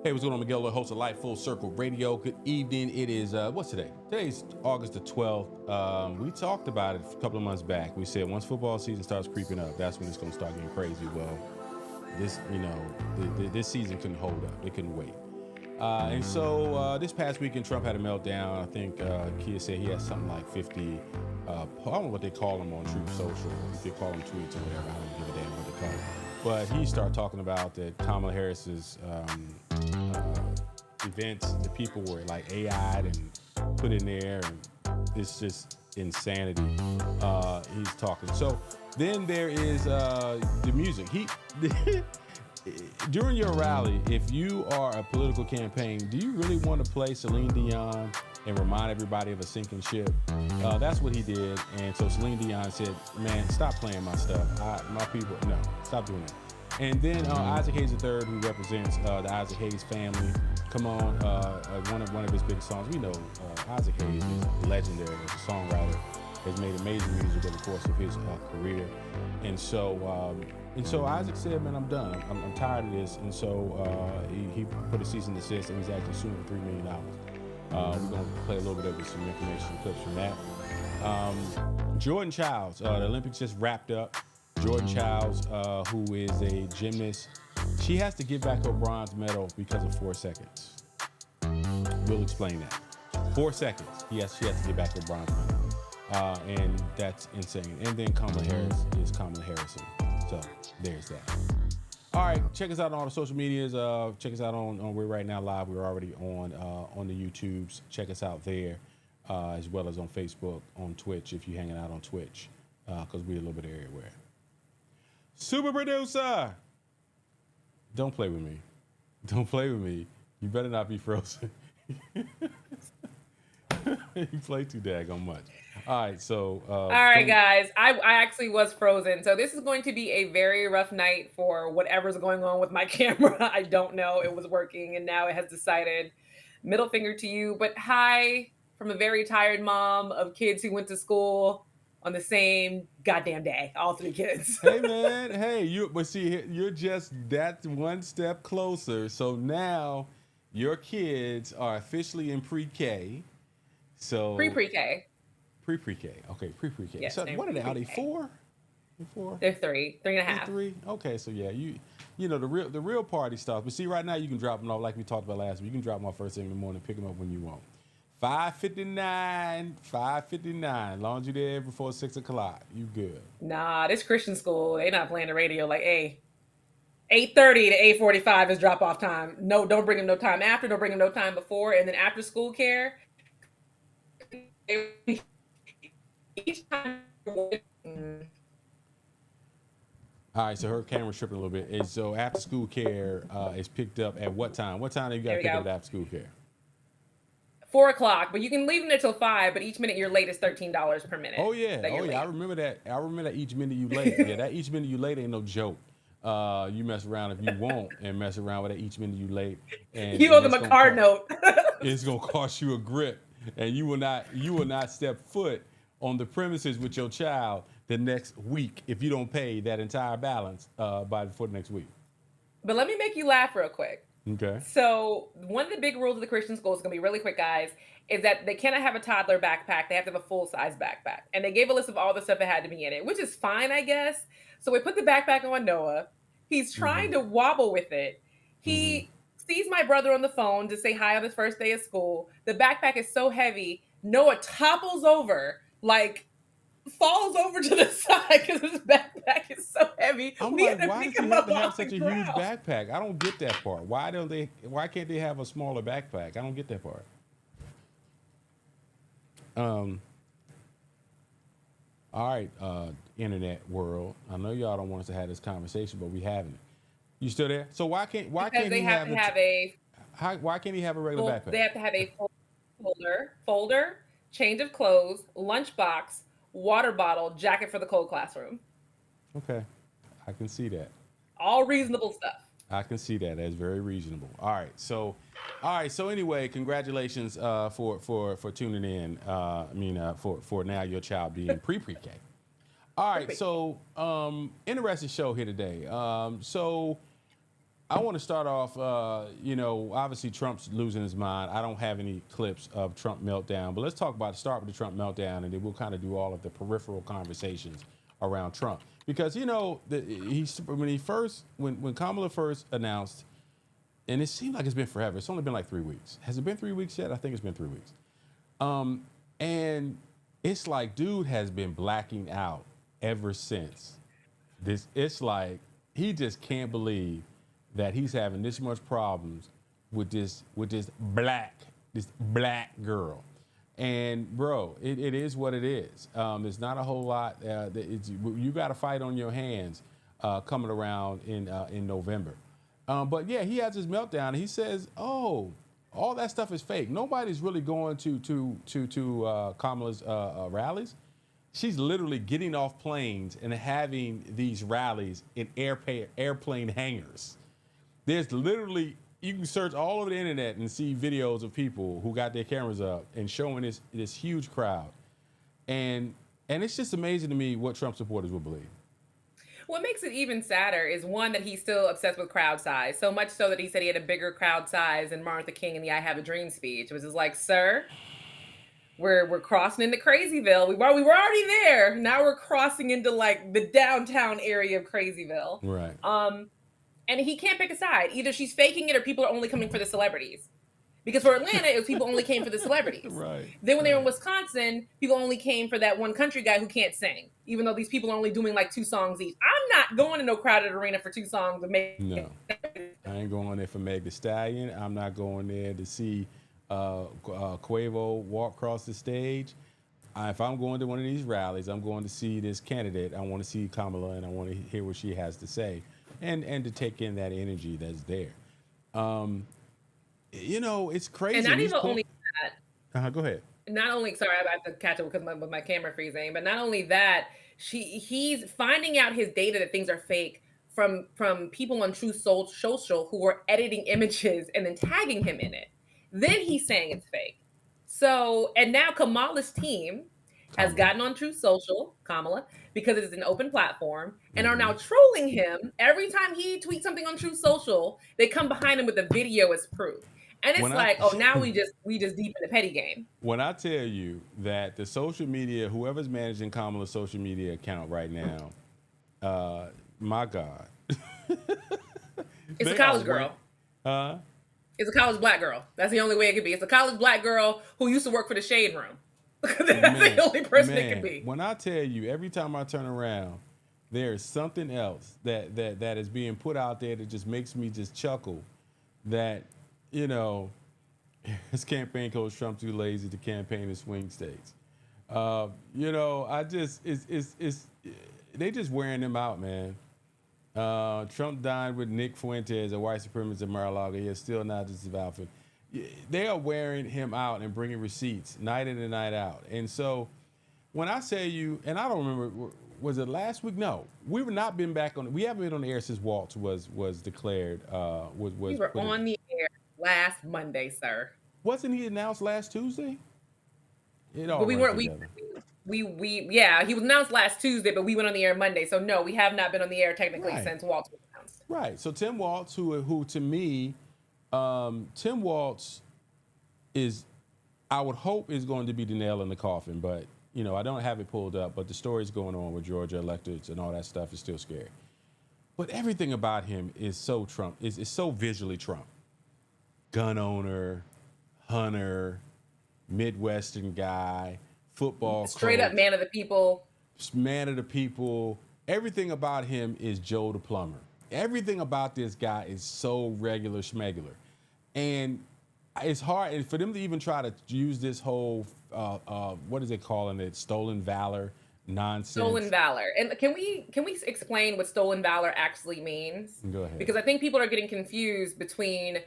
Hey, what's going on? Miguel, host of Life Full Circle Radio. Good evening. It is, what's today? Today's August the 12th. We talked about it a couple of months back. We said once football season starts creeping up, that's when it's going to start getting crazy. Well, this season couldn't hold up. It couldn't wait. And so this past weekend, Trump had a meltdown. I think Kia said he had something like 50, I don't know what they call them on Truth Social. If they call them tweets or whatever, I don't give a damn what they call them. But he started talking about that Kamala Harris's events, the people were like AI'd and put in there, and it's just insanity. He's talking. So then there is the music. During your rally, if you are a political campaign, do you really want to play Celine Dion and remind everybody of a sinking ship? That's what he did. And so Celine Dion said, man, stop playing my stuff. My people, no, stop doing that. And then Issac Hayes III, who represents the Issac Hayes family, come on, one of his big songs. We know Issac Hayes is legendary as a songwriter, has made amazing music over the course of his career. And so Isaac said, man, I'm done. I'm tired of this. And so he put a cease and desist, and he's actually suing for $3 million. We're going to play a little bit of some information clips from that. Jordan Childs, the Olympics just wrapped up. Jordan Childs, who is a gymnast, she has to give back her bronze medal because of 4 seconds. We'll explain that. 4 seconds. She has to give back her bronze medal. And that's insane. And then Kamala Harris is Kamala Harrison. So there's that. All right, check us out on all the social medias. Check us out on We're Right Now Live. We're already on the YouTubes. Check us out there, as well as on Facebook, on Twitch, if you're hanging out on Twitch, because we're a little bit everywhere. Super producer, don't play with me. Don't play with me. You better not be frozen. You play too daggone much. All right, so. All right, guys. I actually was frozen. So this is going to be a very rough night for whatever's going on with my camera. I don't know. It was working, and now it has decided. Middle finger to you. But hi from a very tired mom of kids who went to school on the same goddamn day. All 3 kids. Hey, man. Hey, you're just that one step closer. So now your kids are officially in pre-K. So Pre-K. Pre-K. Okay, pre-K. Yes, So what are they? Are they 4? They're 3 and a half. 3. Okay, so yeah, you know the real party stuff. But see, right now you can drop them off like we talked about last week. You can drop them off first thing in the morning, pick them up when you want. 5:59. Long as you there before 6 o'clock, you good. Nah, this Christian school, they not playing the radio like, hey, 8:30 to 8:45 is drop off time. No, don't bring them no time after. Don't bring them no time before. And then after school care. Each time. All right, so her camera's tripping a little bit. And so after school care is picked up at what time? What time do you got to pick up after school care? 4 o'clock, but you can leave them until 5. But each minute you're late is $13 per minute. Oh yeah, I remember that. I remember that each minute you late. Yeah, that each minute you late ain't no joke. You mess around if you won't, and mess around with that each minute you late. And you owe them a card note. It's gonna cost you a grip, and you will not step foot on the premises with your child the next week if you don't pay that entire balance before the next week. But let me make you laugh real quick. Okay. So one of the big rules of the Christian school is going to be really quick, guys, is that they cannot have a toddler backpack. They have to have a full-size backpack. And they gave a list of all the stuff that had to be in it, which is fine, I guess. So we put the backpack on Noah. He's trying to wobble with it. He sees my brother on the phone to say hi on his first day of school. The backpack is so heavy. Noah topples over, like falls over to the side because his backpack is so heavy. I'm like, why does he have to have such a huge backpack? I don't get that part. Why can't they have a smaller backpack? I don't get that part. All right, internet world. I know y'all don't want us to have this conversation, but we having it. You still there? So why can't he have why can't he have a regular backpack? They have to have a folder, change of clothes, lunchbox, water bottle, jacket for the cold classroom. Okay, I can see that. All reasonable stuff. I can see that. That's very reasonable. All right. So anyway, congratulations for tuning in. For now your child being pre-K. All right. So interesting show here today. So I want to start off. Obviously Trump's losing his mind. I don't have any clips of Trump meltdown, but let's start with the Trump meltdown, and then we'll kind of do all of the peripheral conversations around Trump because when Kamala first announced, and it seemed like it's been forever. It's only been like 3 weeks. Has it been 3 weeks yet? I think it's been 3 weeks. And it's like dude has been blacking out ever since this. It's like he just can't believe that he's having this much problems with this black girl. And bro, it is what it is. There's not a whole lot. You got a fight on your hands coming around in November. But yeah, he has his meltdown. And he says, "Oh, all that stuff is fake. Nobody's really going to Kamala's rallies. She's literally getting off planes and having these rallies in airplane hangars. There's literally, you can search all over the internet and see videos of people who got their cameras up and showing this huge crowd. And it's just amazing to me what Trump supporters will believe." What makes it even sadder is one, that he's still obsessed with crowd size. So much so that he said he had a bigger crowd size than Martin Luther King in the "I Have a Dream" speech, which is like, sir, we're crossing into Crazyville. We were already there. Now we're crossing into like the downtown area of Crazyville. Right. And he can't pick a side. Either she's faking it or people are only coming for the celebrities. Because for Atlanta, it was people only came for the celebrities. Right. Then when they were in Wisconsin, people only came for that one country guy who can't sing, even though these people are only doing like 2 songs each. I'm not going to no crowded arena for 2 songs. No, I ain't going there for Meg Thee Stallion. I'm not going there to see Quavo walk across the stage. If I'm going to one of these rallies, I'm going to see this candidate. I want to see Kamala, and I want to hear what she has to say, and to take in that energy that's there. It's crazy. And not even only that. Go ahead. Not only, sorry, I have to catch up because my camera freezing, but not only that, he's finding out his data that things are fake from people on Truth Social who are editing images and then tagging him in it. Then he's saying it's fake. So, and now Kamala's team has gotten on Truth Social, Kamala, because it's an open platform, and are now trolling him. Every time he tweets something on Truth Social, they come behind him with a video as proof. And it's now we just deep in the petty game. When I tell you that the social media, whoever's managing Kamala's social media account right now, my God. It's a college girl. It's a college black girl. That's the only way it could be. It's a college black girl who used to work for the Shade Room. That's the only person it could be. When I tell you, every time I turn around, there is something else that is being put out there that just makes me just chuckle. That, his campaign coach Trump too lazy to campaign in swing states. They just wearing him out, man. Trump dined with Nick Fuentes, a white supremacist in Mar-a-Lago. He is still not just his outfit. They are wearing him out and bringing receipts night in and night out. And so when I say you, and I don't remember, was it last week? No, we haven't been on the air since Waltz was declared. We were on the air last Monday, sir. Wasn't he announced last Tuesday? But we weren't. He was announced last Tuesday, but we went on the air Monday. So no, we have not been on the air technically since Waltz was announced. Right. So Tim Waltz, who to me, Tim Waltz I would hope is going to be the nail in the coffin, but I don't have it pulled up, but the stories going on with Georgia electors and all that stuff is still scary. But everything about him is so Trump, is so visually Trump. Gun owner, hunter, Midwestern guy, football straight coach, up man of the people. Man of the people. Everything about him is Joe the plumber. Everything about this guy is so regular schmegular. And it's hard, and for them to even try to use this whole, what is it calling it, stolen valor nonsense. Stolen valor. And can we explain what stolen valor actually means? Go ahead. Because I think people are getting confused between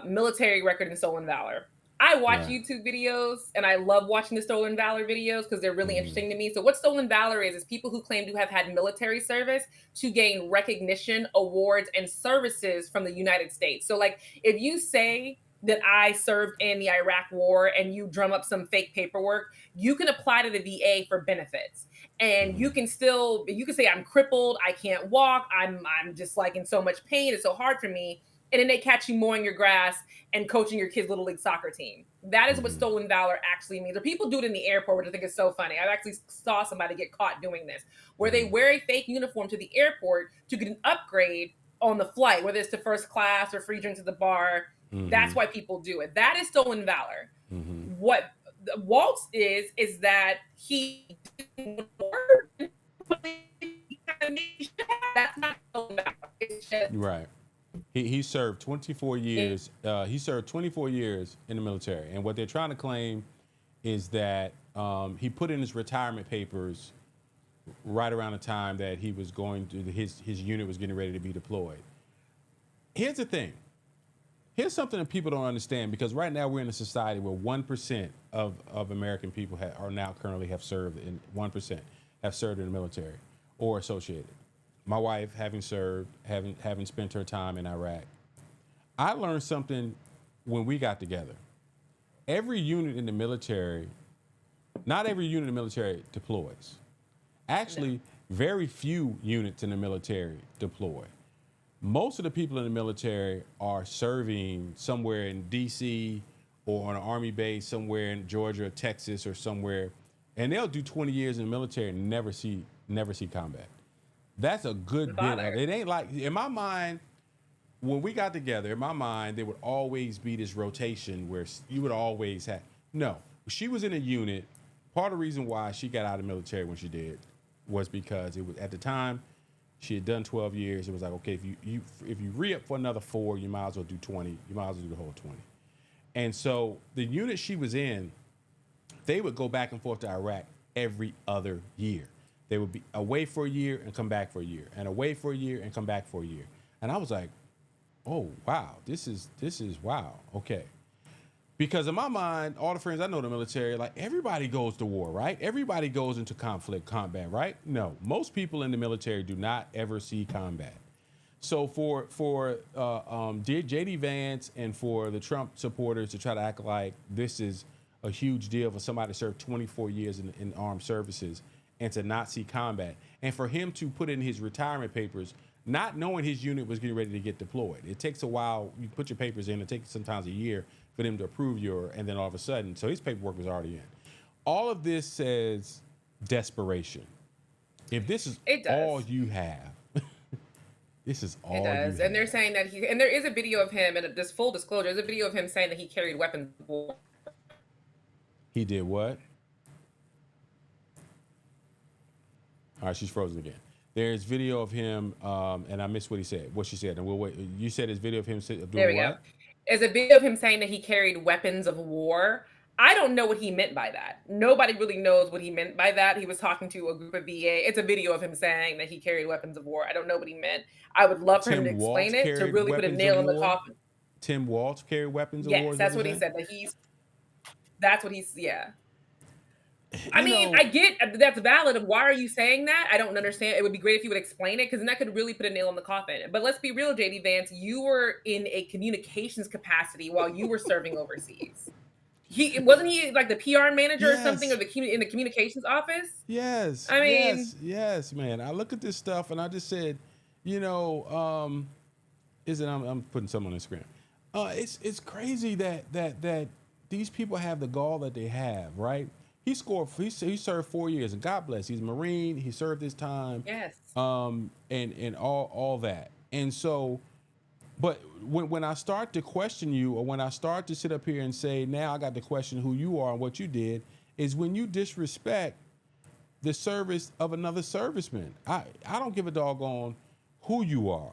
military record and stolen valor. I watch YouTube videos, and I love watching the stolen valor videos because they're really interesting to me. So what stolen valor is people who claim to have had military service to gain recognition, awards, and services from the United States. So like if you say that I served in the Iraq war and you drum up some fake paperwork, you can apply to the VA for benefits. And you can say I'm crippled, I can't walk, I'm just like in so much pain, it's so hard for me. And then they catch you mowing your grass and coaching your kids' little league soccer team. That is what stolen valor actually means. Or people do it in the airport, which I think is so funny. I actually saw somebody get caught doing this, where they wear a fake uniform to the airport to get an upgrade on the flight, whether it's to first class or free drinks at the bar. That's why people do it. That is stolen valor. What Waltz is that he didn't work. That's not stolen valor. It's just Right. He served 24 years. He served 24 years in the military, and what they're trying to claim is that he put in his retirement papers right around the time that he was going to his unit was getting ready to be deployed. Here's the thing. Here's something that people don't understand, because right now we're in a society where 1% of American people are now currently have served in 1% have served in the military or associated. My wife, having served, having spent her time in Iraq, I learned something when we got together. Every unit in the military, not every unit in the military deploys. Actually, very few units in the military deploy. Most of the people in the military are serving somewhere in DC or on an army base somewhere in Georgia or Texas or somewhere, and they'll do 20 years in the military and never see combat. That's a good bit of it. Ain't like, in my mind, when we got together, in my mind, there would always be this rotation where you would always have. No, she was in a unit. Part of the reason why she got out of the military when she did was because it was, at the time, she had done 12 years. It was like, okay, if you re-up for another 4, you might as well do 20. You might as well do the whole 20. And so the unit she was in, they would go back and forth to Iraq every other year. They would be away for a year and come back for a year, and away for a year and come back for a year. And I was like, oh, wow, this is wow, okay. Because in my mind, all the friends I know in the military, like, everybody goes to war, right? Everybody goes into combat, right? No, most people in the military do not ever see combat. So for J.D. Vance and for the Trump supporters to try to act like this is a huge deal for somebody to serve 24 years in armed services and to not see combat, and for him to put in his retirement papers, not knowing his unit was getting ready to get deployed. It takes a while. You put your papers in. It takes sometimes a year for them to approve and then all of a sudden, so his paperwork was already in. All of this says desperation. If this is all you have, this is all it does. you have. And they're saying that and there is a video of him, and this full disclosure, there's a video of him saying that he carried weapons of war. He did what? All right, she's frozen again. There's video of him, and I missed what he said. What she said, and we'll wait. You said his video of him doing what? There we go. There's a video of him saying that he carried weapons of war. I don't know what he meant by that. Nobody really knows what he meant by that. He was talking to a group of VA. It's a video of him saying that he carried weapons of war. I don't know what he meant. I would love for him to explain it to really put a nail in the coffin. Tim Waltz carried weapons of war? Yes, that's what he said. That's what he's, yeah. I mean, I get that's valid. Why are you saying that? I don't understand. It would be great if you would explain it, because then that could really put a nail in the coffin. But let's be real, JD Vance, you were in a communications capacity while you were serving overseas. Wasn't he like the PR manager or something, or in the communications office? Yes. I mean, yes, man. I look at this stuff and I just said, I'm putting something on Instagram. It's crazy that these people have the gall that they have, right? He served 4 years, and God bless. He's a Marine. He served his time. Yes. And all that. And so, but when I start to question you, or when I start to sit up here and say, now I got to question who you are and what you did, is when you disrespect the service of another serviceman. I don't give a doggone who you are.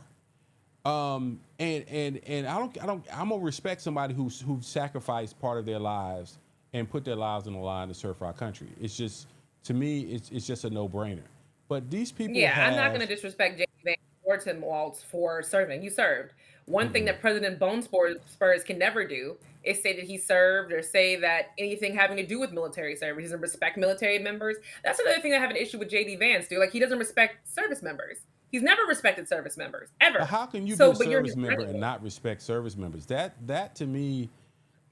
And I'm gonna respect somebody who sacrificed part of their lives and put their lives on the line to serve for our country. It's just, to me, it's just a no-brainer. But these people I'm not going to disrespect J.D. Vance or Tim Waltz for serving. You served. One thing that President Bone Spurs can never do is say that he served, or say that anything having to do with military service. He doesn't respect military members. That's another thing I have an issue with J.D. Vance, dude. Like, he doesn't respect service members. He's never respected service members, ever. But how can you be a service member and not respect service members? That to me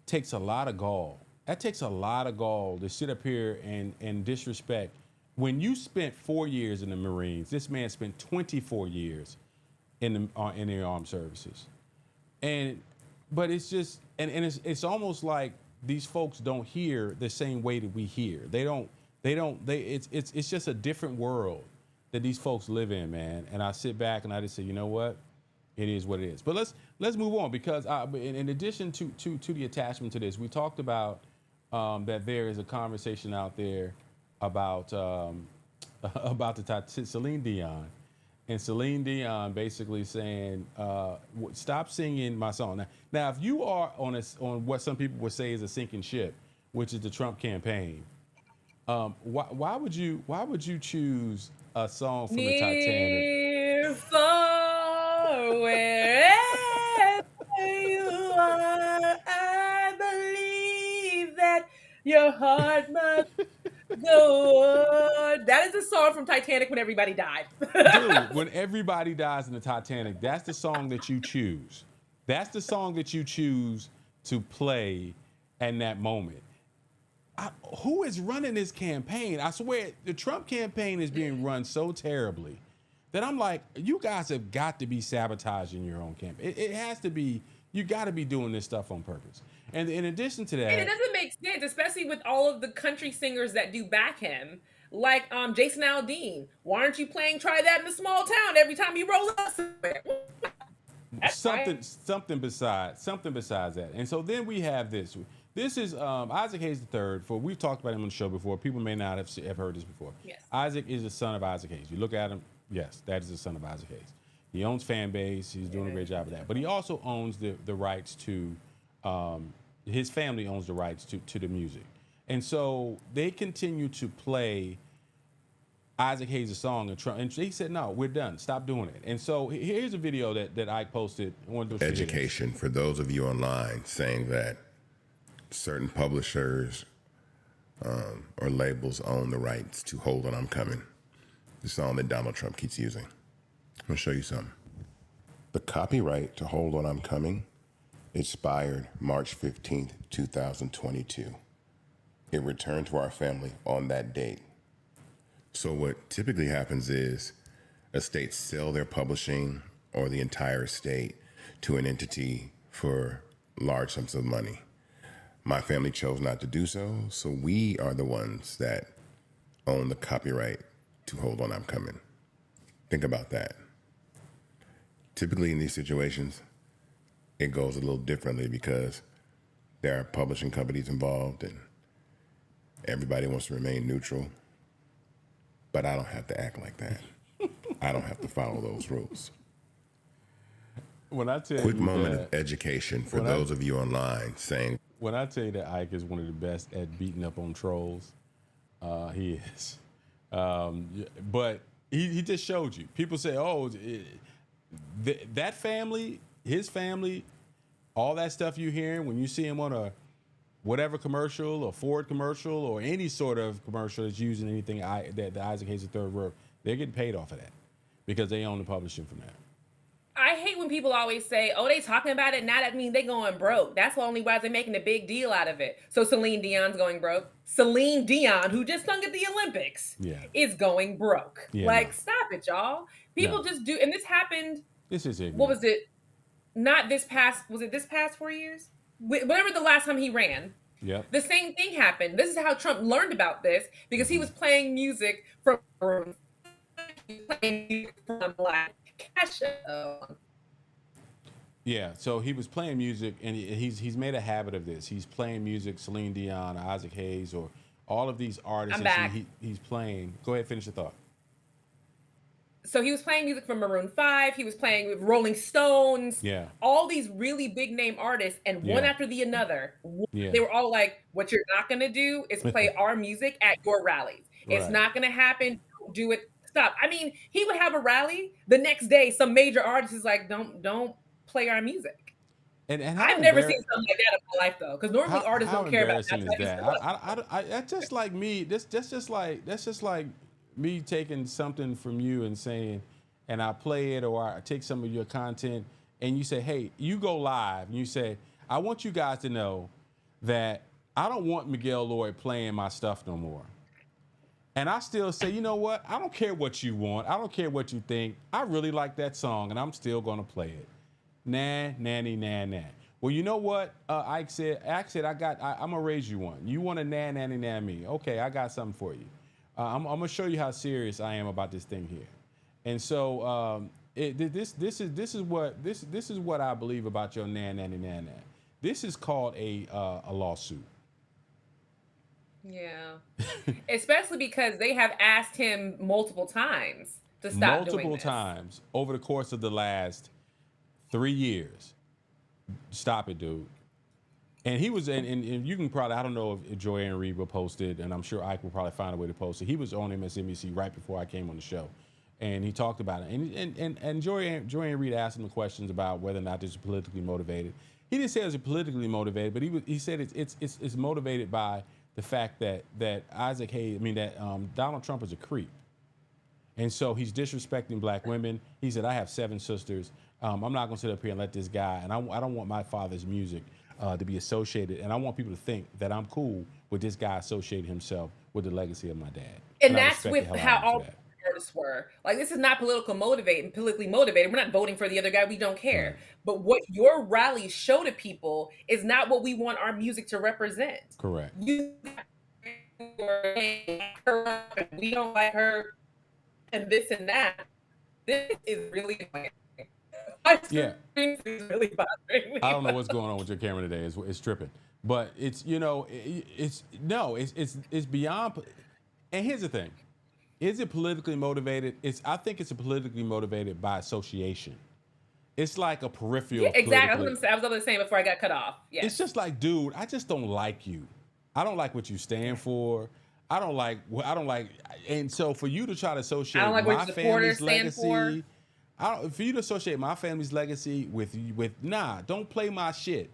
takes a lot of gall. That takes a lot of gall to sit up here and disrespect when you spent 4 years in the Marines, this man spent 24 years in the armed services, and but it's just and it's almost like these folks don't hear the same way that we hear. They it's just a different world that these folks live in, man. And I sit back and I just say, you know what, it is what it is. But let's move on, because in addition to the attachment to this, we talked about that there is a conversation out there about Celine Dion, and Celine Dion basically saying, "Stop singing my song." Now, if you are on what some people would say is a sinking ship, which is the Trump campaign, why would you choose a song from the Titanic? Near, far, wherever you are, I believe that your heart must go on. That is the song from Titanic when everybody died. Dude, when everybody dies in the Titanic, that's the song that you choose. That's the song that you choose to play in that moment. Who is running this campaign? I swear, the Trump campaign is being run so terribly that I'm like, you guys have got to be sabotaging your own campaign. It has to be. You got to be doing this stuff on purpose. And in addition to that, And it doesn't make sense, especially with all of the country singers that do back him, like Jason Aldean. Why aren't you playing "Try That in a Small Town" every time you roll up somewhere? That's something besides that. And so then we have this. This is Issac Hayes III. We've talked about him on the show before. People may not have heard this before. Yes. Isaac is the son of Issac Hayes. You look at him, yes, that is the son of Issac Hayes. He owns fan base. He's doing a great job of that. But he also owns the rights to, his family owns the rights to the music. And so they continue to play Issac Hayes' song, and he said, no, we're done. Stop doing it. And so here's a video that Ike posted. Education for those of you online saying that certain publishers or labels own the rights to Hold On, I'm Coming, the song that Donald Trump keeps using. I'm going to show you something. The copyright to Hold On, I'm Coming expired March 15th, 2022. It returned to our family on that date. So what typically happens is estates sell their publishing or the entire estate to an entity for large sums of money. My family chose not to do so, so we are the ones that own the copyright to Hold On, I'm Coming. Think about that. Typically in these situations, it goes a little differently because there are publishing companies involved and everybody wants to remain neutral. But I don't have to act like that. I don't have to follow those rules. When I tell Quick you moment that, of education for those of you online saying, when I tell you that Ike is one of the best at beating up on trolls, he is. But he just showed you. People say, oh, that family, his family, all that stuff you're hearing when you see him on a whatever commercial or Ford commercial or any sort of commercial that's using anything that the Issac Hayes III wrote, they're getting paid off of that because they own the publishing from that. I hate when people always say, oh, they talking about it, now that means they going broke. That's the only why they're making a big deal out of it. So Celine Dion's going broke. Celine Dion, who just sung at the Olympics, is going broke. Stop it, y'all. People just do, and this happened. This is ignorant. What was it? Not this past, was it this past 4 years? Whatever the last time he ran. Yep. The same thing happened. This is how Trump learned about this, because he was playing music from Ayesha. Yeah, so he was playing music, and he's made a habit of this. He's playing music, Celine Dion, Issac Hayes, or all of these artists. I'm back. He's playing. Go ahead, finish the thought. So he was playing music from Maroon 5. He was playing with Rolling Stones. Yeah. All these really big name artists, and one after the another. Yeah. They were all like, what you're not going to do is play our music at your rallies. It's not going to happen. Don't do it. Stop. I mean, he would have a rally. The next day, some major artist is like, don't play our music. And I've never seen something like that in my life, though, because normally artists don't care about that. That's just like me. That's just like me taking something from you and saying, and I play it, or I take some of your content, and you say, hey, you go live, and you say, I want you guys to know that I don't want Miguel Lloyd playing my stuff no more. And I still say, you know what? I don't care what you want. I don't care what you think. I really like that song, and I'm still gonna play it. Nah, nanny, nah, nah. Well, you know what? Ike said, I'm gonna raise you one. You want to nah, nanny, nah me? Okay, I got something for you. I'm gonna show you how serious I am about this thing here. And so this is what I believe about your nah, nanny, nah, nah. This is called a lawsuit. Yeah. Especially because they have asked him multiple times to stop doing Multiple this. times over the course of the last 3 years. Stop it, dude. And he was, and you can probably, I don't know if Joanne Reed will post it, and I'm sure Ike will probably find a way to post it. He was on MSNBC right before I came on the show, and he talked about it. And Joanne Reed asked him the questions about whether or not this is politically motivated. He didn't say it was politically motivated, but he said it's motivated by the fact that Issac Hayes, Donald Trump is a creep. And so he's disrespecting black women. He said, I have 7 sisters. I'm not going to sit up here and let this guy, and I don't want my father's music to be associated, and I want people to think that I'm cool with this guy associating himself with the legacy of my dad. And that's with how all artists were. Like, this is not politically motivated. We're not voting for the other guy. We don't care. Right. But what your rallies show to people is not what we want our music to represent. Correct. We don't like her, and this and that. This is really annoying. Yeah. Is really bothering me. I don't know what's going on with your camera today. It's tripping. But it's beyond. And here's the thing. Is it politically motivated? I think it's politically motivated by association. It's like a peripheral. Yeah, exactly. I was about to say before I got cut off. Yeah. It's just like, dude, I just don't like you. I don't like what you stand for. I don't like, and so for you to try to associate I don't like my what your supporters family's stand legacy, for you to associate my family's legacy with don't play my shit.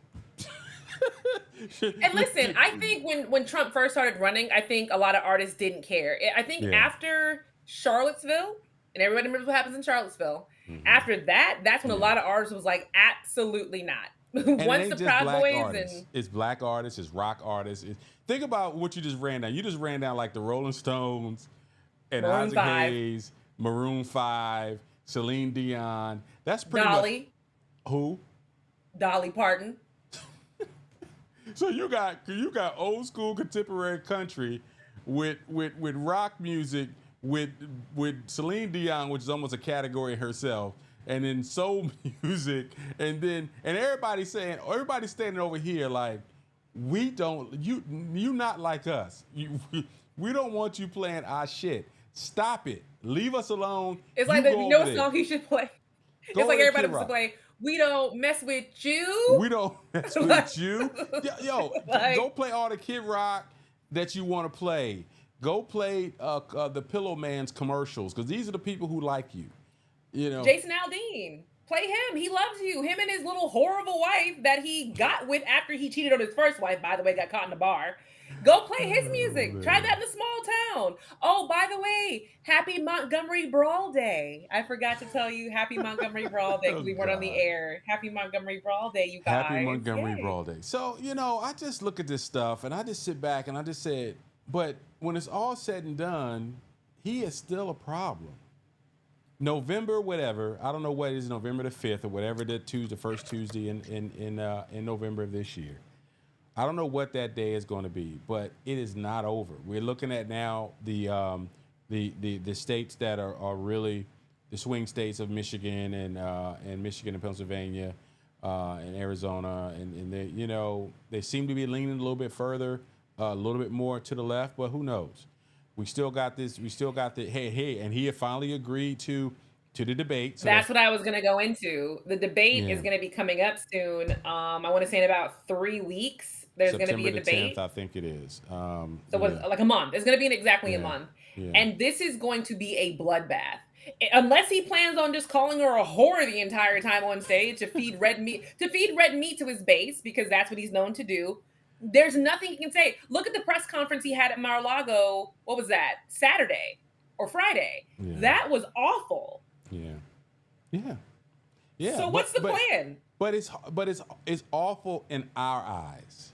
And listen, I think when Trump first started running, I think a lot of artists didn't care. I think after Charlottesville, and everybody remembers what happens in Charlottesville, after that's when a lot of artists was like, absolutely not. Once the Proud Boys it's black artists, it's rock artists. Think about what you just ran down. You just ran down like the Rolling Stones and Issac Hayes, Maroon 5, Celine Dion. That's pretty Dolly. much who? Dolly Parton. So you got old school contemporary country with rock music with Celine Dion, which is almost a category herself, and then soul music, and everybody's standing over here like, you not like us. We don't want you playing our shit. Stop it. Leave us alone. It's like what song he should play. It's like everybody wants to play. We don't mess with you. We don't mess with you. Yo, go play all the Kid Rock that you want to play. Go play the Pillow Man's commercials, because these are the people who like you. You know, Jason Aldean. Play him. He loves you. Him and his little horrible wife that he got with after he cheated on his first wife, by the way, got caught in the bar. Go play his music. Try that in a small town. Oh, by the way, happy Montgomery Brawl Day. I forgot to tell you happy Montgomery Brawl Day because we weren't on the air. Happy Montgomery Brawl Day, you guys. Happy Montgomery Brawl Day. So, I just look at this stuff and I just sit back and I just said, but when it's all said and done, he is still a problem. November, whatever, I don't know what it is, November the 5th or whatever the first Tuesday in November of this year. I don't know what that day is going to be, but it is not over. We're looking at now the states that are really the swing states of Michigan and Michigan and Pennsylvania and Arizona, and they seem to be leaning a little bit further, a little bit more to the left, but who knows? We still got this. We still got the hey, and he had finally agreed to the debate. So that's what I was going to go into. The debate is going to be coming up soon. I want to say in about 3 weeks. There's going to be a debate. 10th, I think it is. So like a month. It's going to be exactly a month. Yeah. And this is going to be a bloodbath. Unless he plans on just calling her a whore the entire time on stage to feed red meat to his base, because that's what he's known to do. There's nothing he can say. Look at the press conference he had at Mar-a-Lago. What was that? Saturday or Friday. Yeah. That was awful. Yeah. So what's the plan? But it's awful in our eyes.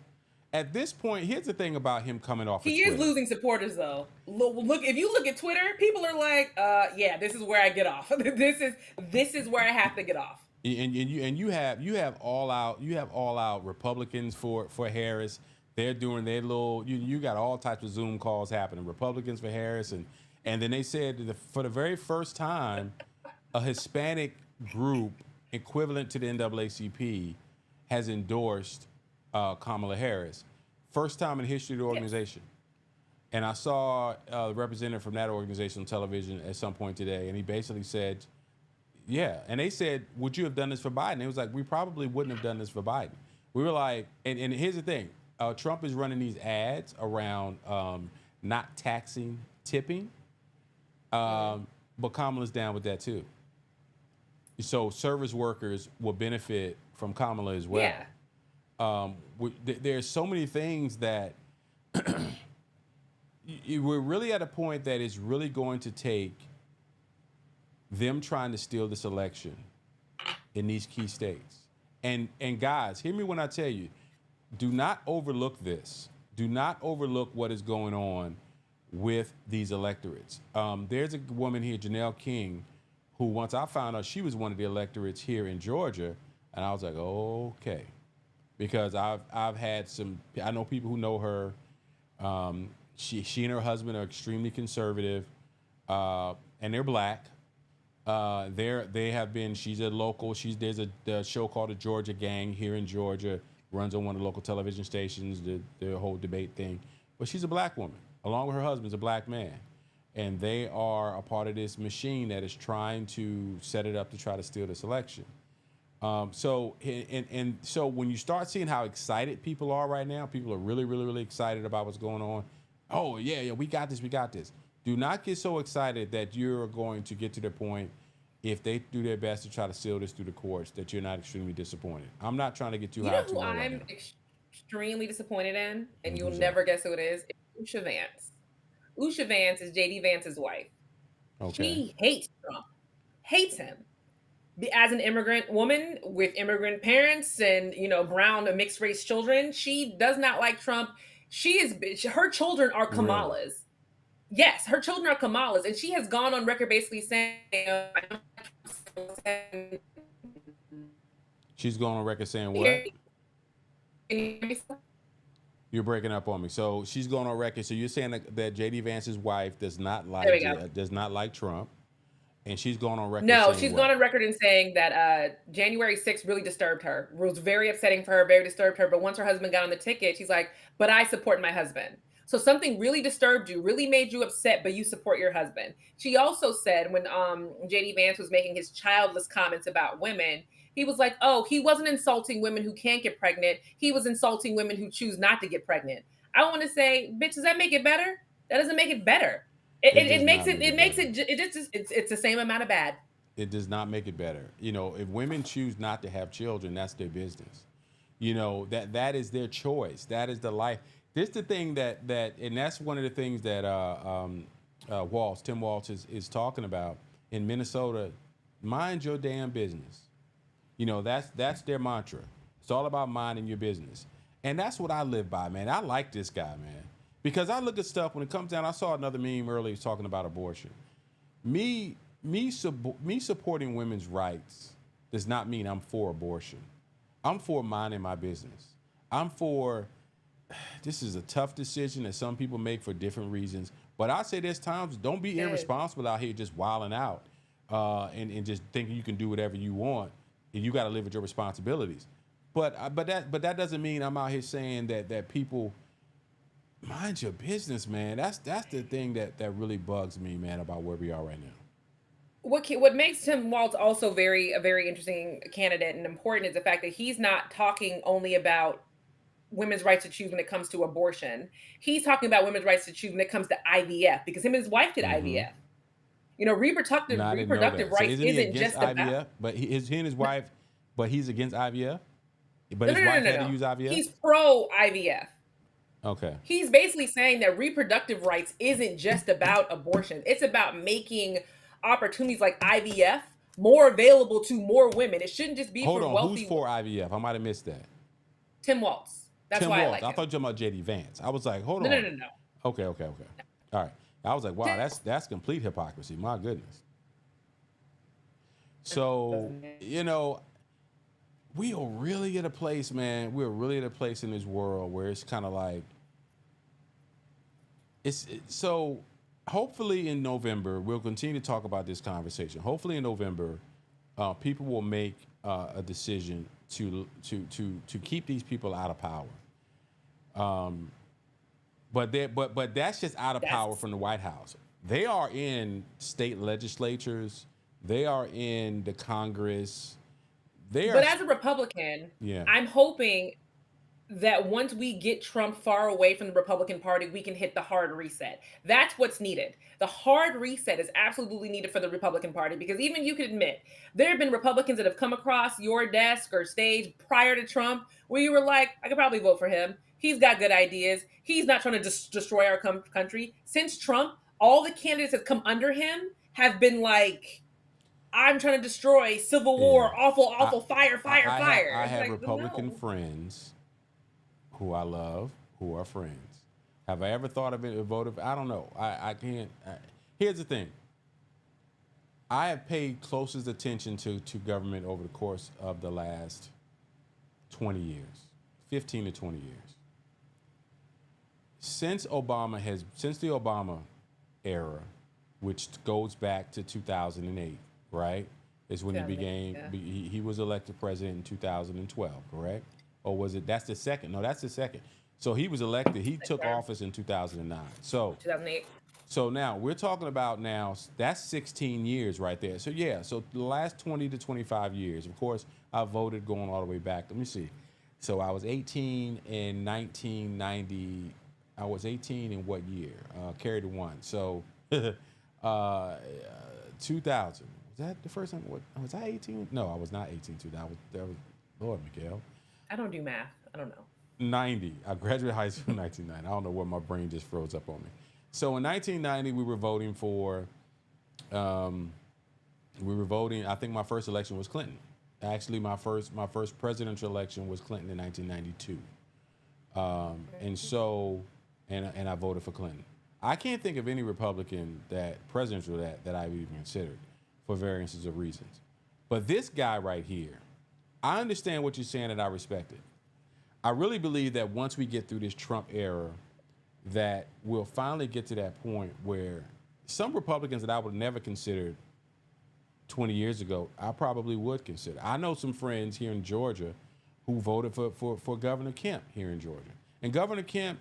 at this point, here's the thing about him coming off of He is Twitter. losing supporters though. Look, if you look at Twitter, people are like, yeah, this is where I get off. this is where I have to get off. And you have all out Republicans for Harris. They're doing their little. You got all types of Zoom calls happening. Republicans for Harris, and then they said that for the very first time, a Hispanic group equivalent to the NAACP has endorsed Kamala Harris. First time in the history of the organization. And I saw a representative from that organization on television at some point today, and he basically said, yeah. And they said, would you have done this for Biden? It was like, we probably wouldn't have done this for Biden. We were like, and here's the thing. Trump is running these ads around not taxing tipping, but Kamala's down with that too. So service workers will benefit from Kamala as well. Yeah. There's so many things that we're really at a point that it's really going to take them trying to steal this election in these key states. And guys, hear me when I tell you, do not overlook this. Do not overlook what is going on with these electorates. There's a woman here, Janelle King, who once I found out she was one of the electorates here in Georgia, and I was like, okay. Because I've had I know people who know her. She and her husband are extremely conservative, and they're black. They have been. She's a local. There's a show called The Georgia Gang here in Georgia. Runs on one of the local television stations. The whole debate thing, but she's a black woman, along with her husband's a black man, and they are a part of this machine that is trying to set it up to try to steal this election. So when you start seeing how excited people are right now, people are really, really, really excited about what's going on. Oh yeah, we got this, we got this. Do not get so excited that you're going to get to the point, if they do their best to try to seal this through the courts, that you're not extremely disappointed. I'm not trying to get too You high. know who I'm extremely disappointed in, and you'll Who's never that? guess who it is? It's Usha Vance. Usha Vance is JD Vance's wife. Okay. She hates Trump, hates him. As an immigrant woman with immigrant parents and brown mixed race children, she does not like Trump. Her children are Kamala's. Really? Yes, her children are Kamala's, and she has gone on record basically saying, She's going on record saying what? You're breaking up on me. So she's going on record. So you're saying that JD Vance's wife does not like Trump, and she's going on record. No, saying she's what? gone on record in saying that January 6th really disturbed her. It was very upsetting for her, very disturbed her. But once her husband got on the ticket, she's like, "But I support my husband." So something really disturbed you, really made you upset, but you support your husband. She also said when JD Vance was making his childless comments about women, he was like, oh, he wasn't insulting women who can't get pregnant. He was insulting women who choose not to get pregnant. I want to say, bitch, does that make it better? That doesn't make it better. It's the same amount of bad. It does not make it better. If women choose not to have children, that's their business. That is their choice. That is the life. This is the thing that and that's one of the things that Tim Walz is talking about in Minnesota. Mind your damn business. That's their mantra. It's all about minding your business. And that's what I live by, man. I like this guy, man. Because I look at stuff when it comes down. I saw another meme earlier talking about abortion. Me supporting women's rights does not mean I'm for abortion. I'm for minding my business. This is a tough decision that some people make for different reasons. But I say there's times, don't be irresponsible out here just wilding out and just thinking you can do whatever you want. And you got to live with your responsibilities. But that doesn't mean I'm out here saying that people mind your business, man. That's the thing that really bugs me, man, about where we are right now. What makes Tim Walz also a very interesting candidate and important is the fact that he's not talking only about women's rights to choose when it comes to abortion. He's talking about women's rights to choose when it comes to IVF, because him and his wife did IVF. Reproductive rights isn't just IVF, about. but he and his wife, but he's against IVF. But his wife had to use IVF. He's pro IVF. Okay. He's basically saying that reproductive rights isn't just about abortion. It's about making opportunities like IVF more available to more women. It shouldn't just be for wealthy. Who's for IVF? I might have missed that. Tim Walz. That's Tim why I Walz. like I him. thought you were talking about JD Vance. I was like, hold No, on. no, no, no. Okay. All right. I was like, wow, that's complete hypocrisy. My goodness. So, we are really at a place, man. We're really at a place in this world where it's kind of like so. Hopefully in November, we'll continue to talk about this conversation. Hopefully in November, people will make a decision to keep these people out of power. But that's just out of power That's from the White House. They are in state legislatures. They are in the Congress. They are. But as a Republican, Yeah. I'm hoping that once we get Trump far away from the Republican Party, we can hit the hard reset. That's what's needed. The hard reset is absolutely needed for the Republican Party because even you can admit there have been Republicans that have come across your desk or stage prior to Trump where you were like, I could probably vote for him. He's got good ideas. He's not trying to destroy our country. Since Trump, all the candidates that come under him have been like, I'm trying to destroy civil Yeah. war, awful, fire. I It's have like, Republican no. friends who I love, who are friends. Have I ever thought of it or voted? I don't know. I can't. Here's the thing. I have paid closest attention to government over the course of the last 20 years, 15 to 20 years. Since the Obama era, which goes back to 2008, right? Is when he was elected president in 2012, correct? Or was it, that's the second? No, that's the second. So he was elected, he took office in 2009. So 2008. So now we're talking about that's 16 years right there. So yeah, so the last 20 to 25 years, of course, I voted going all the way back. Let me see. So I was 18 in 1990. I was 18 in what year? Carried the one. So 2000. Was that the first time? What was I 18? No, I was not 18. That was Lord Miguel. I don't do math. I don't know. 90. I graduated high school in 1990. I don't know what my brain just froze up on me. So in 1990, we were voting for. I think my first election was Clinton. Actually, my first presidential election was Clinton in 1992. And I voted for Clinton. I can't think of any Republican presidential that I've even considered for variances of reasons. But this guy right here, I understand what you're saying and I respect it. I really believe that once we get through this Trump era, that we'll finally get to that point where some Republicans that I would have never considered 20 years ago, I probably would consider. I know some friends here in Georgia who voted for Governor Kemp here in Georgia. And Governor Kemp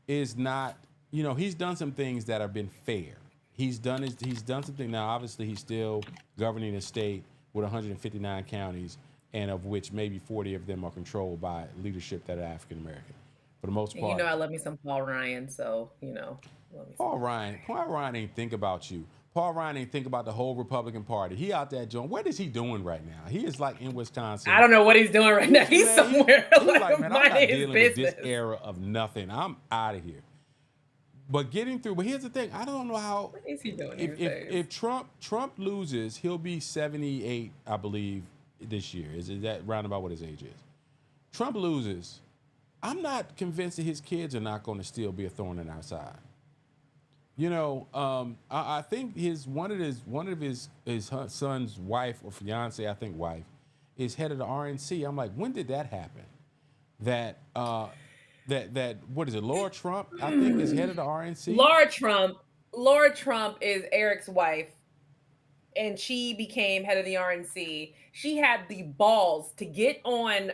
is not, he's done some things that have been fair. He's done something. Now, obviously, he's still governing a state with 159 counties, and of which maybe 40 of them are controlled by leadership that are African American. For the most part. I love me some Paul Ryan, so love me Paul Ryan ain't think about you. Paul Ryan ain't think about the whole Republican Party. He out there, John. What is he doing right now? He is like in Wisconsin. I don't know what he's doing right now. He's somewhere. He's like, man, I'm not dealing with this era of nothing. I'm out of here. But here's the thing. I don't know how. What is he doing? If Trump loses, he'll be 78, I believe, this year. Is that roundabout what his age is? Trump loses. I'm not convinced that his kids are not going to still be a thorn in our side. I think one of his son's wife or fiance, I think wife, is head of the RNC. I'm like, when did that happen? That what is it? Laura Trump, I think, is head of the RNC. Laura Trump is Eric's wife, and she became head of the RNC. She had the balls to get on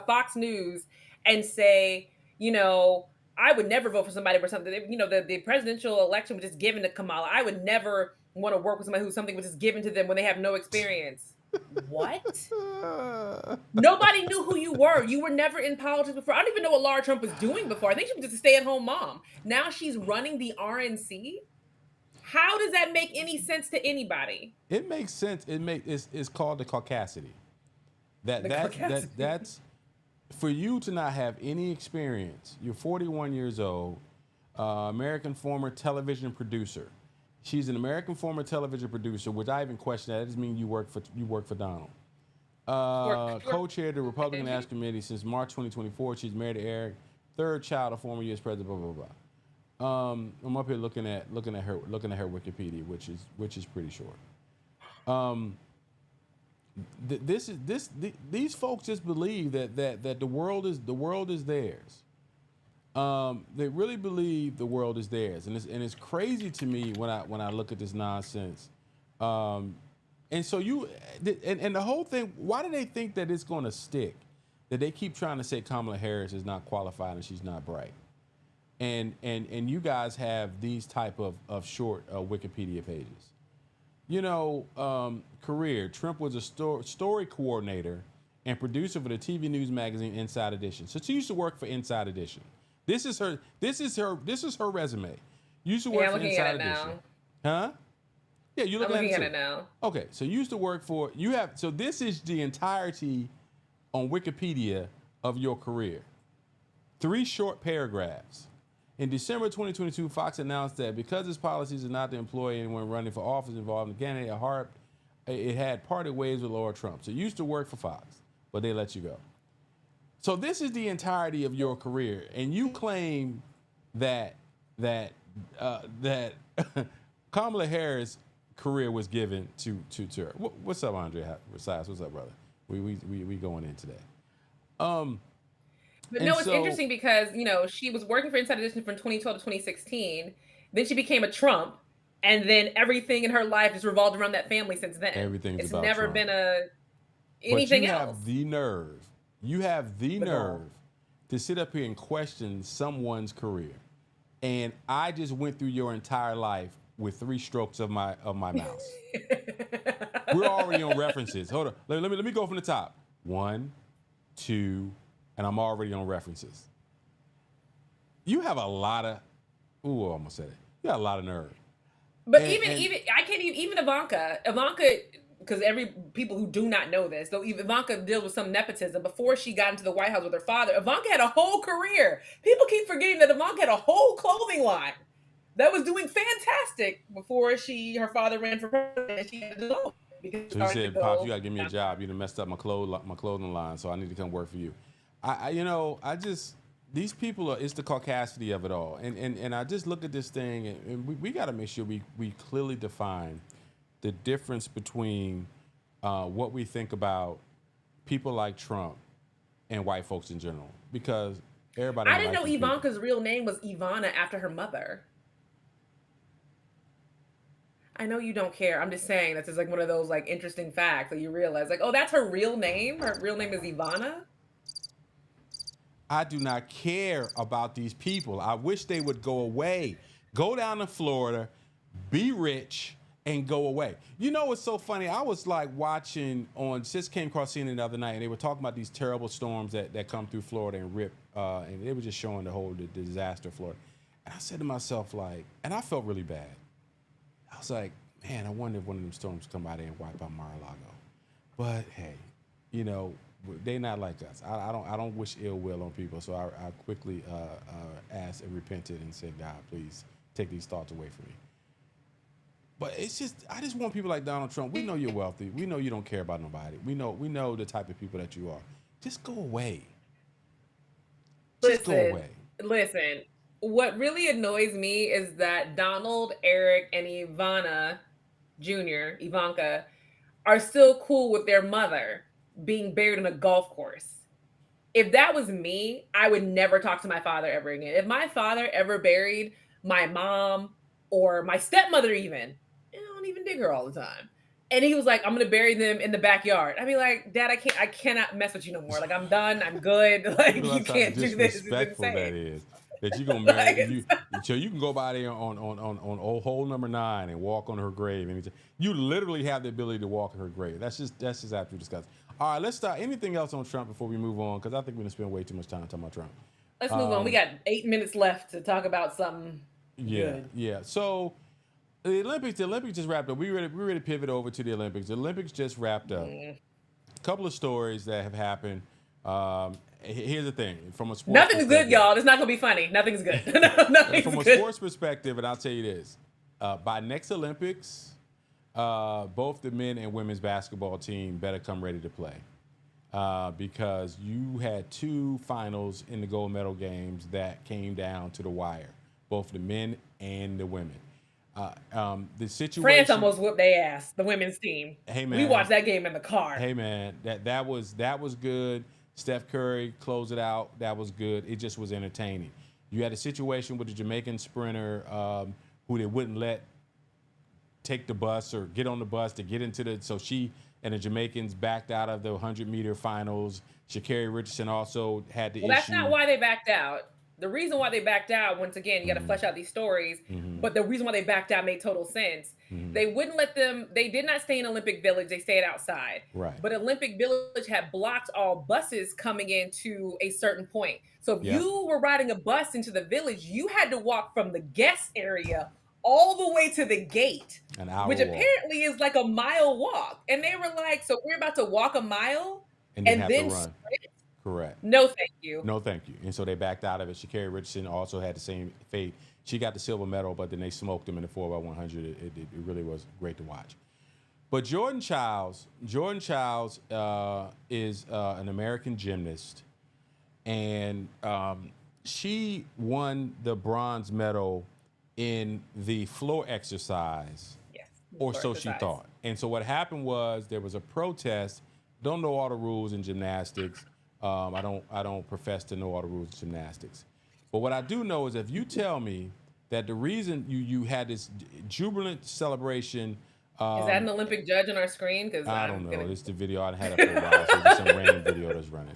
Fox News and say, I would never vote for somebody for something. The presidential election was just given to Kamala. I would never want to work with somebody who something was just given to them when they have no experience. What? Nobody knew who you were. You were never in politics before. I don't even know what Laura Trump was doing before. I think she was just a stay-at-home mom. Now she's running the RNC. How does that make any sense to anybody? It makes sense. It's called the caucasity. That's for you to not have any experience. You're 41 years old, American former television producer. She's an American former television producer, which I even question that. That doesn't mean you work for Donald. Co-chaired the Republican National Committee since March 2024. She's married to Eric, third child of former U.S. President. Blah blah blah. I'm up here looking at her Wikipedia, which is pretty short. These folks just believe that the world is theirs. They really believe the world is theirs, and it's crazy to me when I look at this nonsense. And so and the whole thing, why do they think that it's going to stick? That they keep trying to say Kamala Harris is not qualified and she's not bright. And you guys have these type of short Wikipedia pages. You know, career. Trump was a story coordinator and producer for the TV news magazine Inside Edition. So she used to work for Inside Edition. This is her resume. Used to work for Inside Edition. Huh? Yeah, you're looking at it now. Okay, so you used to work for so this is the entirety on Wikipedia of your career. 3 short paragraphs. In December 2022, Fox announced that because its policies are not to employ anyone running for office involved in the candidate, it had parted ways with Laura Trump. So you used to work for Fox, but they let you go. So this is the entirety of your career, and you claim that Kamala Harris' career was given to her. What's up, Andre? What's up, brother? We going in today. But no, it's interesting because, you know, she was working for Inside Edition from 2012 to 2016. Then she became a Trump. And then everything in her life just revolved around that family since then. Everything's it's about never Trump. Been anything else. You have the nerve to sit up here and question someone's career. And I just went through your entire life with 3 strokes of my mouse. We're already on references. Hold on. Let me go from the top. 1, 2, and I'm already on references. You have a lot of, I almost said it. You got a lot of nerve. But even I can't even Ivanka, because people who do not know this, though Ivanka deals with some nepotism before she got into the White House with her father. Ivanka had a whole career. People keep forgetting that Ivanka had a whole clothing line that was doing fantastic before her father ran for president. She had to go. So he said, "Pops, you gotta give me a job. You done messed up my clothing line, so I need to come work for you." These people it's the caucasity of it all, and I just look at this thing, and we got to make sure we clearly define the difference between what we think about people like Trump and white folks in general, because everybody. I didn't know Ivanka's real name was Ivana after her mother. I know you don't care. I'm just saying that's just like one of those like interesting facts that you realize, like, oh, that's her real name. Her real name is Ivana. I do not care about these people. I wish they would go away. Go down to Florida, be rich, and go away. You know what's so funny? I was like watching just came across CNN the other night, and they were talking about these terrible storms that come through Florida and rip, and they were just showing the disaster of Florida. And I said to myself, like, and I felt really bad. I was like, man, I wonder if one of them storms come by there and wipe out Mar-a-Lago. But hey, you know, they not like us. I don't wish ill will on people. So I quickly asked and repented and said, God, please take these thoughts away from me. But it's just, I just want people like Donald Trump. We know you're wealthy. We know you don't care about nobody. We know the type of people that you are. Just go away. Just go away. Listen. What really annoys me is that Donald, Eric, and Ivanka, are still cool with their mother being buried on a golf course. If that was me, I would never talk to my father ever again. If my father ever buried my mom or my stepmother even, I don't even dig her all the time. And he was like, I'm going to bury them in the backyard. I'd be like, Dad, I cannot mess with you no more. Like, I'm done. I'm good. Like, you can't do this. It's insane. That is. That you're gonna marry, so you can go by there on hole number 9 and walk on her grave. And you literally have the ability to walk on her grave. That's just absolutely disgusting. All right, let's start. Anything else on Trump before we move on? Because I think we're gonna spend way too much time talking about Trump. Let's move on. We got 8 minutes left to talk about something. Good. Yeah. So the Olympics just wrapped up. We ready to pivot over to the Olympics. The Olympics just wrapped up. A couple of stories that have happened. Here's the thing, from a sports nothing's good, y'all. It's not gonna be funny. Nothing's good. Nothing's from a good. sports perspective, and I'll tell you this: by next Olympics, both the men and women's basketball team better come ready to play. because you had two finals in the gold medal games that came down to the wire, both the men and the women. The France situation. almost whooped their ass, the women's team. Hey We man, watched that game in the car. hey man, that was good. Steph Curry closed it out. That was good. It just was entertaining. You had a situation with the Jamaican sprinter who they wouldn't let take the bus or get on the bus to get into the. So she and the Jamaicans backed out of the 100-meter finals. Sha'Carri Richardson also had the Well, that's issue. not why they backed out. The reason why they backed out, once again, you got to flesh out these stories, but the reason why they backed out made total sense. They wouldn't let them, they did not stay in Olympic Village, they stayed outside. Right. But Olympic Village had blocked all buses coming into a certain point. So if you were riding a bus into the village, you had to walk from the guest area all the way to the gate, An hour which walk. apparently is like a mile walk. And they were like, so we're about to walk a mile And then have to then run. sprint? Correct. No, thank you. No, thank you. And so they backed out of it. Sha'Carri Richardson also had the same fate. She got the silver medal, but then they smoked them in the 4x100. It really was great to watch. But Jordan Childs is an American gymnast, and she won the bronze medal in the floor exercise, Yes. or floor so she exercise. thought. And so what happened was there was a protest. Don't know all the rules in gymnastics. I don't profess to know all the rules in gymnastics. But what I do know is if you tell me that the reason you had this jubilant celebration. Is that an Olympic judge on our screen? Because I don't know. This is the video I had up for a while, so it's some random video that's running.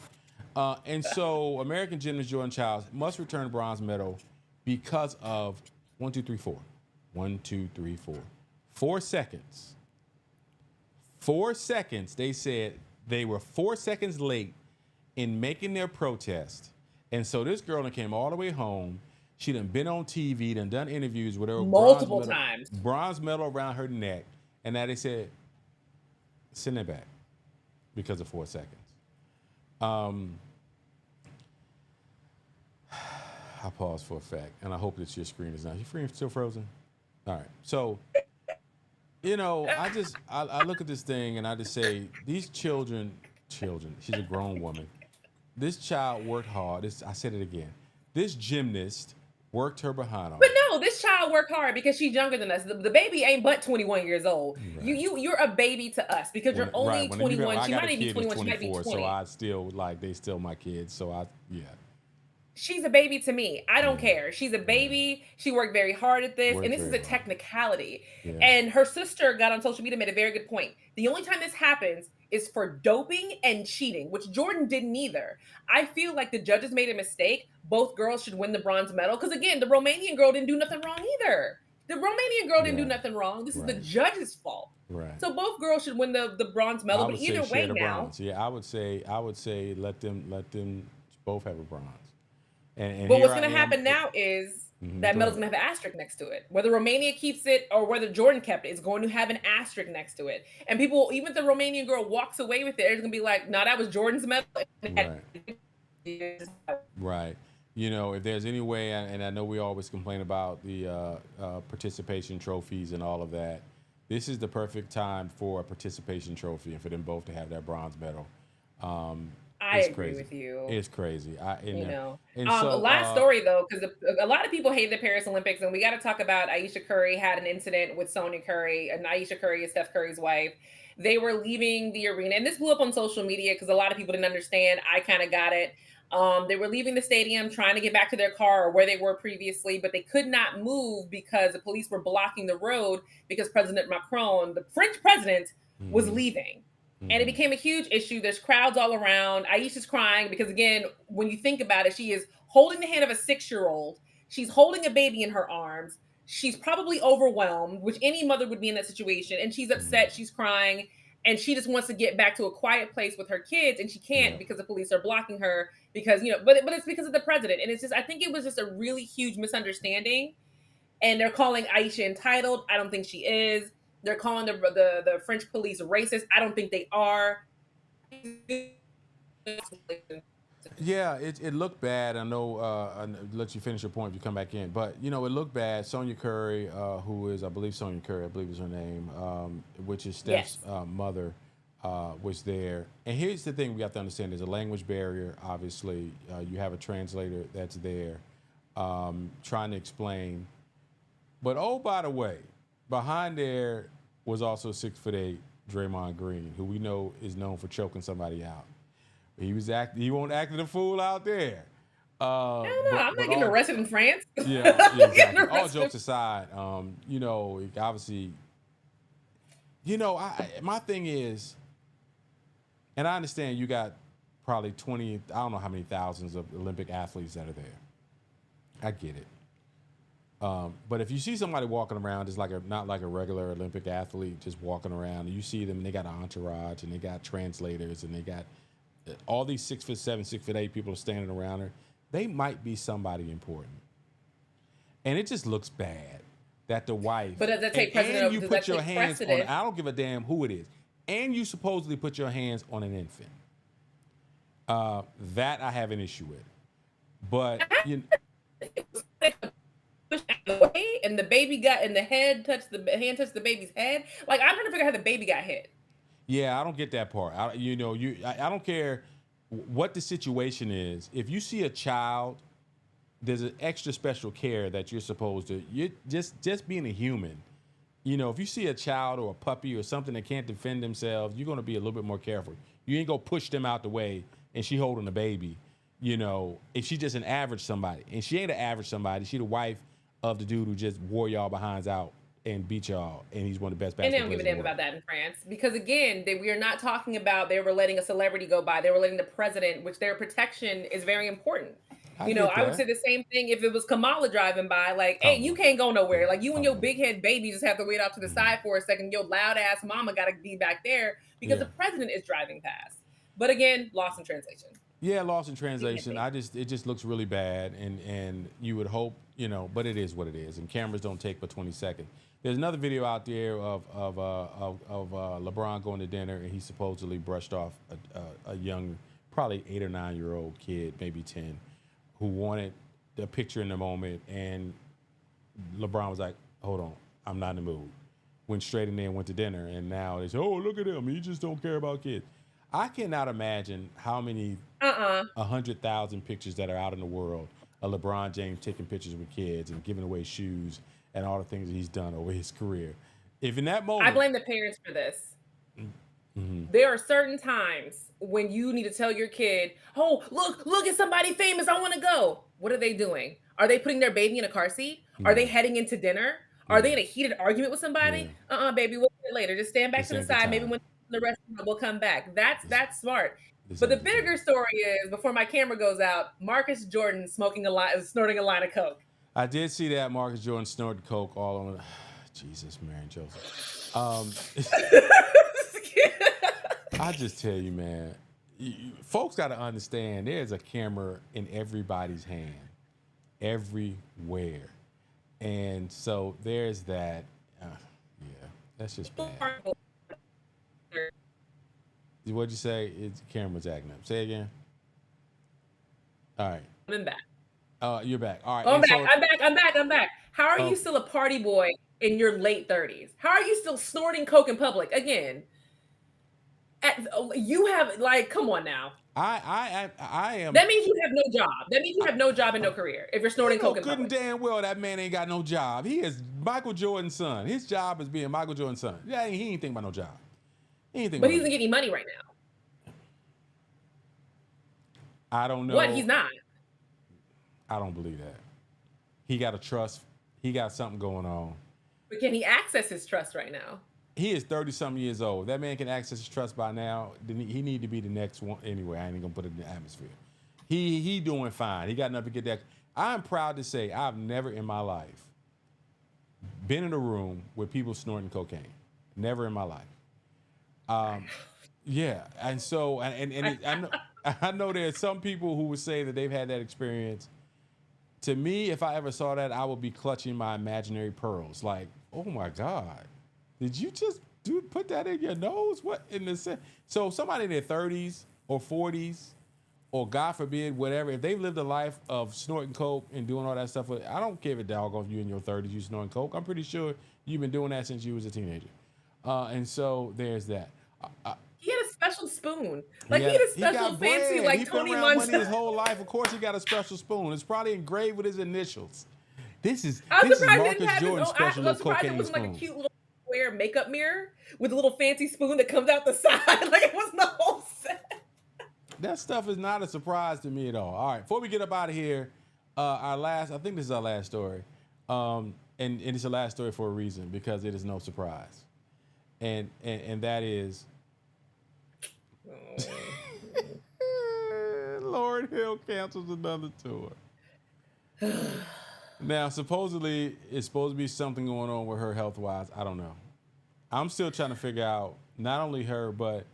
And so American gymnast Jordan Childs must return bronze medal because of 1, 2, 3, 4. 1, 2, 3, 4. 4 seconds. 4 seconds. They said they were 4 seconds late in making their protest. And so this girl that came all the way home. She done been on TV, done interviews with her. Multiple times. Bronze medal around her neck. And now they said, send it back because of 4 seconds. I paused for a fact, and I hope that your screen is not. Your screen still frozen? All right. So, I look at this thing and I just say, these children, she's a grown woman. This child worked hard. I said it again. This gymnast worked her behind off. But no, this child worked hard because she's younger than us. The baby ain't but 21 years old. Right. You're a baby to us because you're only 21. She might even be 21. She might be 20. So I still they still my kids. So She's a baby to me. I don't care. She's a baby. She worked very hard at this. And this is a technicality. Yeah. And her sister got on social media, made a very good point. The only time this happens is for doping and cheating, which Jordan didn't either. I feel like the judges made a mistake. Both girls should win the bronze medal. Because again, the Romanian girl didn't do nothing wrong either. The Romanian girl didn't do nothing wrong. This is the judge's fault. Right. So both girls should win the bronze medal. But either way now. Bronze. Yeah, I would say let them both have a bronze. And but what's going to happen now is that medal's going to have an asterisk next to it. Whether Romania keeps it or whether Jordan kept it, it's going to have an asterisk next to it. And people, even if the Romanian girl walks away with it, it's going to be like, no, that was Jordan's medal. Right. If there's any way, and I know we always complain about the participation trophies and all of that, this is the perfect time for a participation trophy and for them both to have that bronze medal. I agree with you. It's crazy. Last story though, because a lot of people hate the Paris Olympics, and we got to talk about Ayesha Curry had an incident with Sonia Curry, and Ayesha Curry is Steph Curry's wife. They were leaving the arena, and this blew up on social media because a lot of people didn't understand. I kind of got it. They were leaving the stadium, trying to get back to their car or where they were previously, but they could not move because the police were blocking the road because President Macron, the French president, was leaving. And it became a huge issue. There's crowds all around. Ayesha's crying because, again, when you think about it, she is holding the hand of a 6-year-old. She's holding a baby in her arms. She's probably overwhelmed, which any mother would be in that situation. And she's upset. She's crying. And she just wants to get back to a quiet place with her kids. And she can't because the police are blocking her because, but it's because of the president. And it's just, I think it was just a really huge misunderstanding. And they're calling Ayesha entitled. I don't think she is. They're calling the French police racist. I don't think they are. Yeah, it looked bad. I know. I'll let you finish your point if you come back in. But it looked bad. Sonia Curry, who is, I believe, Sonia Curry, I believe is her name, which is Steph's mother. was there. And here's the thing we have to understand: there's a language barrier. Obviously, you have a translator that's there trying to explain. But oh, by the way, behind there was also 6'8" Draymond Green, who we know is known for choking somebody out. He won't acting a fool out there. No, I'm not getting arrested in France. Yeah, exactly. All jokes aside, obviously, my thing is, and I understand you got probably 20, I don't know how many thousands of Olympic athletes that are there. I get it. But if you see somebody walking around just not like a regular Olympic athlete, just walking around, and you see them, and they got an entourage, and they got translators, and they got all these 6'7", 6'8" people standing around her, they might be somebody important. And it just looks bad that the wife. But does that take precedent? And you put your hands on, I don't give a damn who it is. And you supposedly put your hands on an infant. That I have an issue with. But and the baby got, and the hand touched the baby's head. Like, I'm trying to figure out how the baby got hit. Yeah, I don't get that part. I don't care what the situation is. If you see a child, there's an extra special care that you're supposed to. You just being a human. If you see a child or a puppy or something that can't defend themselves, you're going to be a little bit more careful. You ain't gonna push them out the way, and she holding a baby. If she's just an average somebody, and she ain't an average somebody, she the wife of the dude who just wore y'all behinds out and beat y'all, and he's one of the best basketball players. And they don't give a damn about that in France, because again, we are not talking about they were letting a celebrity go by. They were letting the president, which their protection is very important. I would say the same thing if it was Kamala driving by, like, hey, you can't go nowhere. Like, you and your big head baby just have to wait out to the side for a second. Your loud ass mama got to be back there because the president is driving past. But again, lost in translation. Yeah, lost in translation. It just looks really bad, and you would hope, but it is what it is, and cameras don't take but 20 seconds. There's another video out there of LeBron going to dinner, and he supposedly brushed off a young, probably 8 or 9 year old kid, maybe 10, who wanted the picture in the moment, and LeBron was like, "Hold on, I'm not in the mood." Went straight in there and went to dinner, and now they say, "Oh, look at him, he just don't care about kids." I cannot imagine how many 100,000 pictures that are out in the world of LeBron James taking pictures with kids and giving away shoes and all the things that he's done over his career. If in that moment, I blame the parents for this. Mm-hmm. There are certain times when you need to tell your kid, "Oh, look at somebody famous. I want to go." What are they doing? Are they putting their baby in a car seat? Are they heading into dinner? Are they in a heated argument with somebody? Baby, we'll get it later. Just stand back to the side. Maybe when the restaurant will come back. That's smart. But the bigger story is, before my camera goes out, Marcus Jordan snorting a line of coke. I did see that. Marcus Jordan snorted coke all on. Jesus, Mary and Joseph. I just tell you, man, folks got to understand there's a camera in everybody's hand, everywhere. And so there's that. That's just bad. What'd you say? It's camera's acting up. Say again. All right. I'm back. You're back. All right. I'm back. How are you still a party boy in your late 30s? How are you still snorting coke in public? Again, you have, like, come on now. I am. That means you have no job. That means you have no job and no career if you're snorting coke in public. Good and damn well that man ain't got no job. He is Michael Jordan's son. His job is being Michael Jordan's son. Yeah, he ain't thinking about no job. But he doesn't get any money right now. I don't know. What? He's not. I don't believe that. He got a trust. He got something going on. But can he access his trust right now? He is 30-something years old. That man can access his trust by now. He need to be the next one. Anyway, I ain't even gonna put it in the atmosphere. He doing fine. He got enough to get that. I'm proud to say I've never in my life been in a room with people snorting cocaine. Never in my life. Yeah, and so I know there's some people who would say that they've had that experience. To me, if I ever saw that, I would be clutching my imaginary pearls. Like, oh my God, did you just put that in your nose? What in the sense? So somebody in their 30s or 40s, or God forbid, whatever, if they've lived a life of snorting coke and doing all that stuff, I don't care if a doggone you in your 30s you snorting coke. I'm pretty sure you've been doing that since you was a teenager. And so there's that. He had special spoon. Like he had a He special got fancy bread. like He been Tony around Munch. money his whole life. Of course, he got a special spoon. It's probably engraved with his initials. This is I'm surprised he Marcus didn't have his Jordan's own. special I'm little surprised it cocaine wasn't like a spoon. cute little square makeup mirror with a little fancy spoon that comes out the side. Like it wasn't the whole set. That stuff is not a surprise to me at all. All right, before we get up out of here, I think this is our last story. And it's a last story for a reason, because it is no surprise. And that is Lauryn Hill cancels another tour. Now, supposedly, it's supposed to be something going on with her health-wise. I don't know. I'm still trying to figure out not only her, but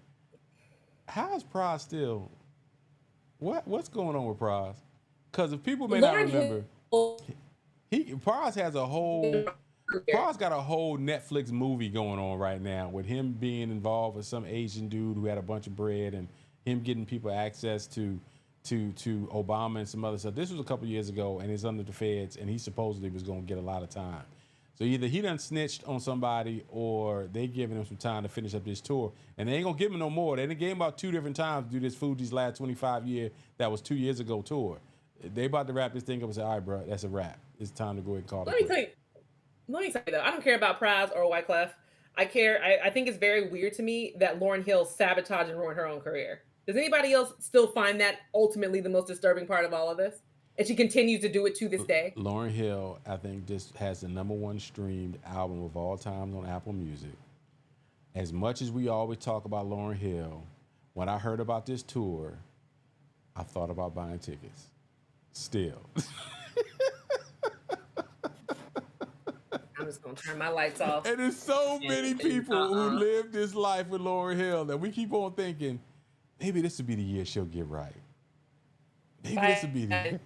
how is Praz still? What's going on with Praz? Because if people may not remember, Praz has a whole. Praz got a whole Netflix movie going on right now with him being involved with some Asian dude who had a bunch of bread and him getting people access to Obama and some other stuff. This was a couple years ago, and he's under the feds, and he supposedly was going to get a lot of time. So either he done snitched on somebody, or they giving him some time to finish up this tour, and they ain't gonna give him no more. They done gave him about 2 different times to do this Fugees last 25 year that was 2 years ago tour. They about to wrap this thing up and say, all right, bro, that's a wrap. It's time to go ahead and call it quits. Let me tell you though, I don't care about Praz or Wyclef. I think it's very weird to me that Lauryn Hill sabotaged and ruined her own career. Does anybody else still find that ultimately the most disturbing part of all of this? And she continues to do it to this day. Lauryn Hill, I think, just has the #1 streamed album of all time on Apple Music. As much as we always talk about Lauryn Hill, when I heard about this tour, I thought about buying tickets. Still. I'm just gonna turn my lights off. And there's so many people who live this life with Lauryn Hill that we keep on thinking, maybe this will be the year she'll get right. Maybe this will be the year.